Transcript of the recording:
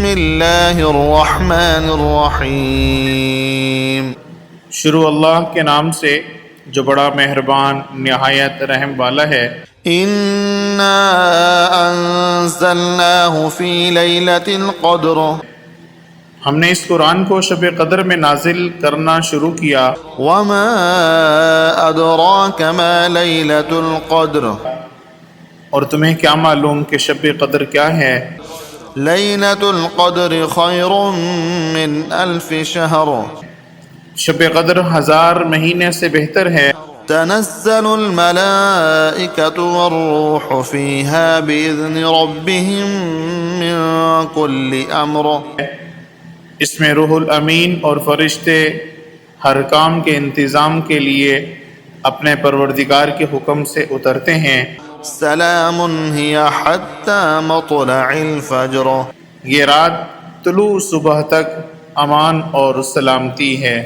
اللہ الرحمن الرحیم۔ شروع اللہ کے نام سے جو بڑا مہربان نہایت رحم والا ہے۔ انا انزلناہ فی لیلۃ القدر، ہم نے اس قرآن کو شب قدر میں نازل کرنا شروع کیا۔ وما ادراک ما لیلۃ القدر، اور تمہیں کیا معلوم کہ شب قدر کیا ہے؟ لیلۃ القدر خیر من الف شہر، شب قدر 1000 مہینے سے بہتر ہے۔ تنزل الملائکۃ والروح فیہا بإذن ربہم من کل امر، اس میں روح الامین اور فرشتے ہر کام کے انتظام کے لیے اپنے پروردگار کے حکم سے اترتے ہیں۔ سلام ہی حتی مطلع الفجر، یہ رات طلوع صبح تک امان اور سلامتی ہے۔